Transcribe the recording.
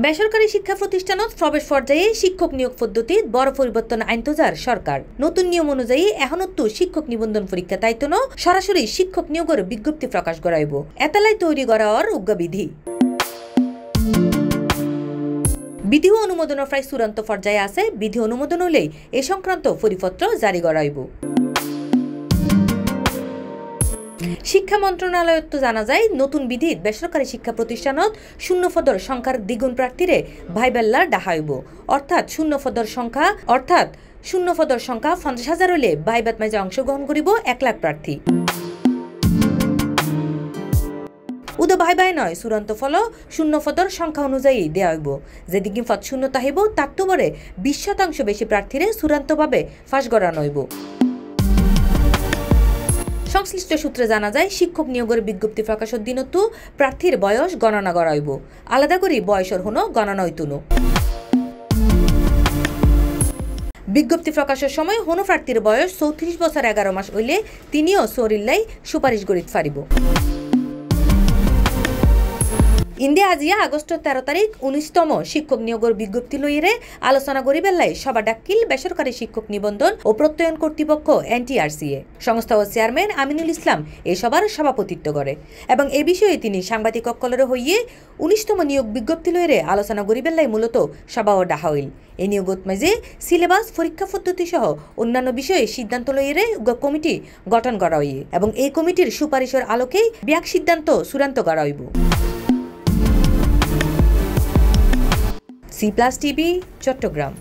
বেসরকারি শিক্ষা প্রতিষ্ঠানত প্রবেশ পর্যায়ে শিক্ষক নিয়োগ পদ্ধতিত বড় পরিবর্তন আনতোজার সরকার। নতুন নিয়ম অনুযায়ী এখনতো শিক্ষক নিবন্ধন পরীক্ষা তাইতন সরাসরি শিক্ষক নিয়োগের বিজ্ঞপ্তি প্রকাশ করাইব। এতালাই তৈরি করা হওয়ার উগ্রবিধি বিধি অনুমোদন প্রায় চূড়ান্ত পর্যায়ে আছে। বিধি অনুমোদন হলেই এ সংক্রান্ত পরিপত্র জারি করাইব। শিক্ষা মন্ত্রণালয়ত জানা যায়, নতুন বিধিত বেসরকারি শিক্ষা প্রতিষ্ঠানত শূন্য পদর সংখ্যার দ্বিগুণ প্রার্থীরে ভাইবেল্লার ডাহা হইব। অর্থাৎ শূন্য পদর সংখ্যা 50,000 হলে ভাইবাত মাঝে অংশগ্রহণ করিব 1 লাখ প্রার্থী। উদা ভাই নয়, চূড়ান্ত ফল শূন্য পদর সংখ্যা অনুযায়ী দেওয়া হইব। যেদিকে পদ শূন্য তাহিব তার তো বরে 20% বেশি প্রার্থীরে চূড়ান্তভাবে ফাঁস করানো হইব। সংশ্লিষ্ট সূত্রে জানা যায়, শিক্ষক নিয়োগের বিজ্ঞপ্তি প্রকাশের দিনত প্রার্থীর বয়স গণনা করা হইব। আলাদা করে বয়সের হনো গণনা হইতুন। বিজ্ঞপ্তি প্রকাশের সময় হনো প্রার্থীর বয়স 34 বছর 11 মাস হইলে তিনিও সরিল্লাই সুপারিশ করিত পারিব। ইন্ডিয়া আজিয়া আগস্ট 13 তারিখ 19তম শিক্ষক নিয়োগের বিজ্ঞপ্তি লইরে আলোচনা করিবেলাই সভা ডাকিল বেসরকারি শিক্ষক নিবন্ধন ও প্রত্যয়ন কর্তৃপক্ষ NTRCA। সংস্থা ও চেয়ারম্যান আমিনুল ইসলাম এই সভার সভাপতিত্ব করে এবং এ বিষয়ে তিনি সাংবাদিক অক্কলরে হইয়ে 19তম নিয়োগ বিজ্ঞপ্তি লইরে আলোচনা করিবেলাই মূলত সভা ও ডাহা হইল। এই নিয়োগত মাঝে সিলেবাস, পরীক্ষা পদ্ধতি সহ অন্যান্য বিষয়ে সিদ্ধান্ত লইরে কমিটি গঠন করা হইয়ে এবং এই কমিটির সুপারিশের আলোকেই ব্যাক সিদ্ধান্ত চূড়ান্ত করা হইব। C+ TV, Chittagong.